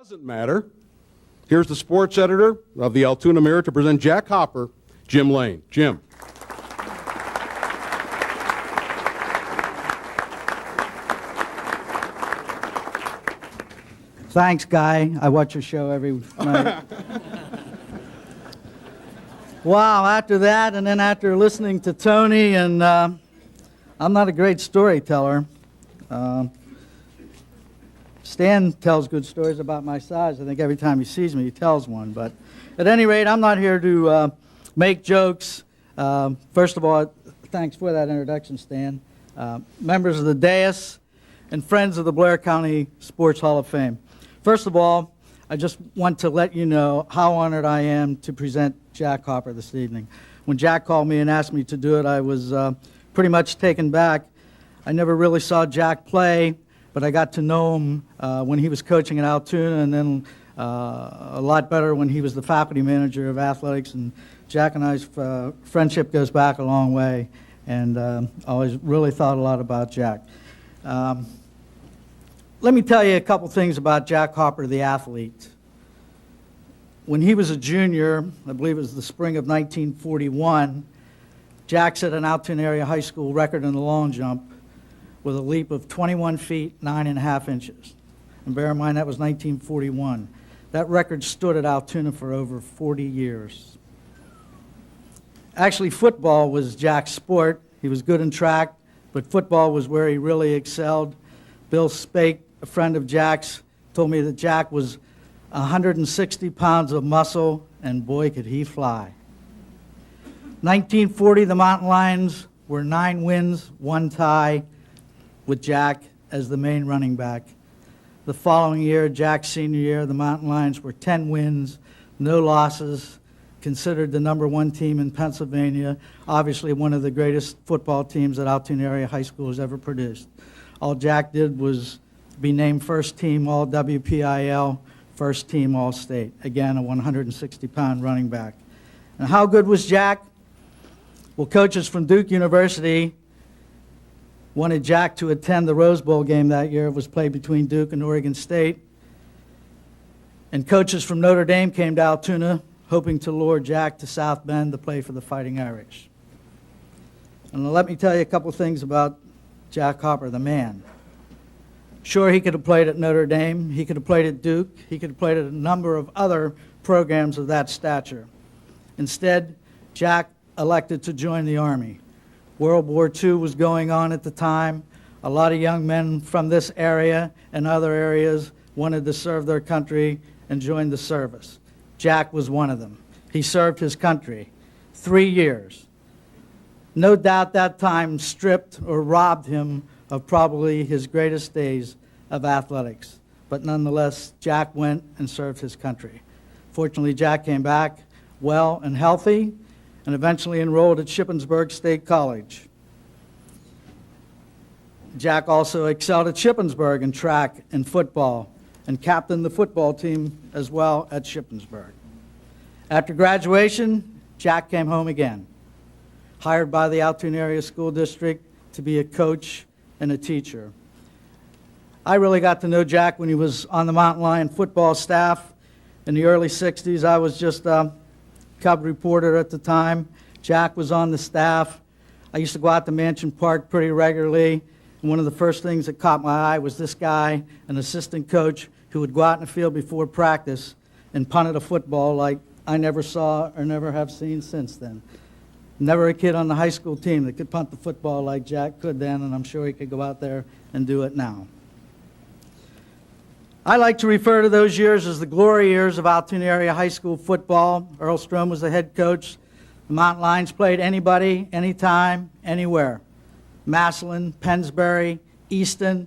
Doesn't matter. Here's the sports editor of the Altoona Mirror to present Jack Hopper, Jim Lane. Jim. Thanks, Guy. I watch your show every night. Wow, after that, and then after listening to Tony, and I'm not a great storyteller. Stan tells good stories about my size. I think every time he sees me, he tells one. But at any rate, I'm not here to make jokes. First of all, thanks for that introduction, Stan. Members of the dais and friends of the Blair County Sports Hall of Fame. First of all, I just want to let you know how honored I am to present Jack Hopper this evening. When Jack called me and asked me to do it, I was pretty much taken back. I never really saw Jack play, but I got to know him when he was coaching at Altoona, and then a lot better when he was the faculty manager of athletics. And Jack and I's friendship goes back a long way, and I always really thought a lot about Jack. Let me tell you a couple things about Jack Hopper, the athlete. When he was a junior, I believe it was the spring of 1941, Jack set an Altoona area high school record in the long jump with a leap of 21 feet, 9.5 inches. And bear in mind, that was 1941. That record stood at Altoona for over 40 years. Actually, football was Jack's sport. He was good in track, but football was where he really excelled. Bill Spake, a friend of Jack's, told me that Jack was 160 pounds of muscle, and boy, could he fly. 1940, the Mountain Lions were 9 wins, 1 tie, with Jack as the main running back. The following year, Jack's senior year, the Mountain Lions were 10 wins, no losses, considered the #1 team in Pennsylvania, obviously one of the greatest football teams that Altoona area high school has ever produced. All Jack did was be named first team all WPIL, first team all state. Again, a 160-pound running back. And how good was Jack? Well, coaches from Duke University wanted Jack to attend the Rose Bowl game that year. It was played between Duke and Oregon State. And coaches from Notre Dame came to Altoona hoping to lure Jack to South Bend to play for the Fighting Irish. And let me tell you a couple things about Jack Hopper, the man. Sure, he could have played at Notre Dame, he could have played at Duke, he could have played at a number of other programs of that stature. Instead, Jack elected to join the Army. World War II was going on at the time. A lot of young men from this area and other areas wanted to serve their country and join the service. Jack was one of them. He served his country 3 years. No doubt that time stripped or robbed him of probably his greatest days of athletics. But nonetheless, Jack went and served his country. Fortunately, Jack came back well and healthy and eventually enrolled at Shippensburg State College. Jack also excelled at Shippensburg in track and football and captained the football team as well at Shippensburg. After graduation, Jack came home again, hired by the Altoona Area School District to be a coach and a teacher. I really got to know Jack when he was on the Mountain Lion football staff in the early 60s. I was just a cub reporter at the time. Jack was on the staff. I used to go out to Mansion Park pretty regularly, and one of the first things that caught my eye was this guy, an assistant coach, who would go out in the field before practice and punt a football like I never saw or never have seen since then. Never a kid on the high school team that could punt the football like Jack could then, and I'm sure he could go out there and do it now. I like to refer to those years as the glory years of Altoona area high school football. Earl Strom was the head coach. The Mountain Lions played anybody, anytime, anywhere. Massillon, Pennsbury, Easton,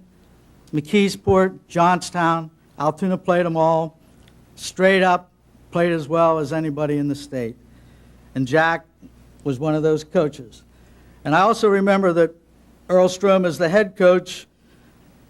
McKeesport, Johnstown. Altoona played them all. Straight up, played as well as anybody in the state. And Jack was one of those coaches. And I also remember that Earl Strom, as the head coach,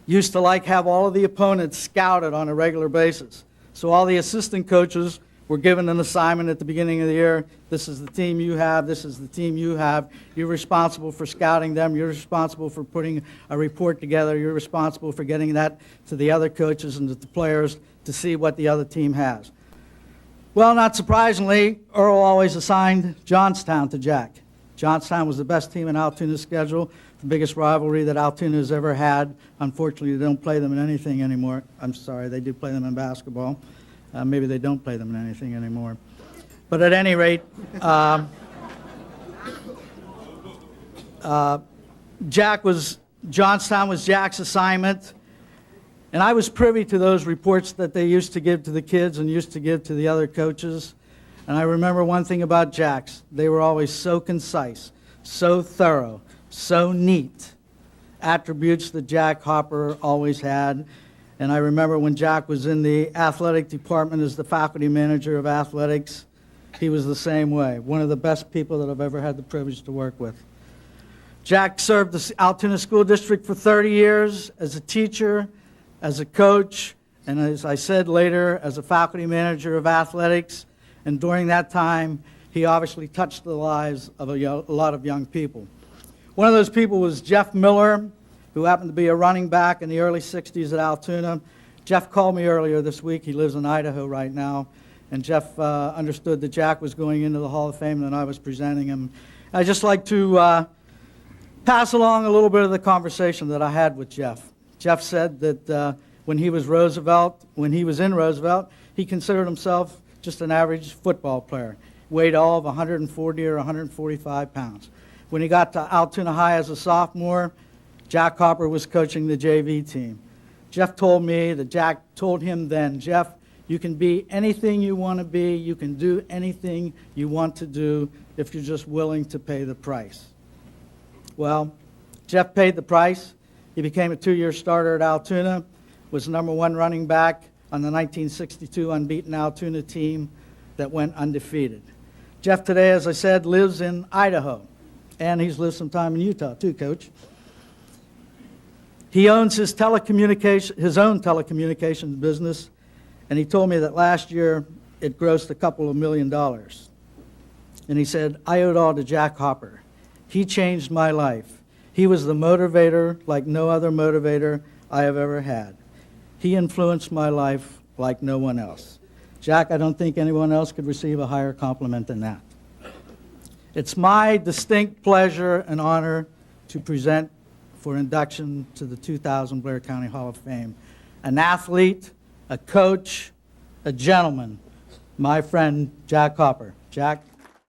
used to have all of the opponents scouted on a regular basis. So all the assistant coaches were given an assignment at the beginning of the year. This is the team you have. This is the team you have. You're responsible for scouting them. You're responsible for putting a report together. You're responsible for getting that to the other coaches and to the players to see what the other team has. Well, not surprisingly, Earl always assigned Johnstown to Jack. Johnstown was the best team in Altoona's schedule, the biggest rivalry that Altoona has ever had. Unfortunately, they don't play them in anything anymore. I'm sorry, they do play them in basketball. Maybe they don't play them in anything anymore. But at any rate, Johnstown was Jack's assignment. And I was privy to those reports that they used to give to the kids and used to give to the other coaches. And I remember one thing about Jack's. They were always so concise, so thorough, so neat. Attributes that Jack Hopper always had. And I remember when Jack was in the athletic department as the faculty manager of athletics, he was the same way. One of the best people that I've ever had the privilege to work with. Jack served the Altoona School District for 30 years as a teacher, as a coach, and as I said later, as a faculty manager of athletics. And during that time, he obviously touched the lives of a lot of young people. One of those people was Jeff Miller, who happened to be a running back in the early 60s at Altoona. Jeff called me earlier this week. He lives in Idaho right now. And Jeff understood that Jack was going into the Hall of Fame and I was presenting him. I'd just like to pass along a little bit of the conversation that I had with Jeff. Jeff said that when he was in Roosevelt, he considered himself just an average football player, weighed all of 140 or 145 pounds. When he got to Altoona High as a sophomore, Jack Hopper was coaching the JV team. Jeff told me that Jack told him then, Jeff, you can be anything you want to be. You can do anything you want to do if you're just willing to pay the price. Well, Jeff paid the price. He became a 2-year starter at Altoona, was number 1 running back on the 1962 unbeaten Altoona team that went undefeated. Jeff today, as I said, lives in Idaho, and he's lived some time in Utah too, Coach. He owns his own telecommunications business, and he told me that last year it grossed a couple of $1 million. And he said, I owe it all to Jack Hopper. He changed my life. He was the motivator like no other motivator I have ever had. He influenced my life like no one else. Jack, I don't think anyone else could receive a higher compliment than that. It's my distinct pleasure and honor to present for induction to the 2000 Blair County Hall of Fame an athlete, a coach, a gentleman, my friend Jack Hopper. Jack.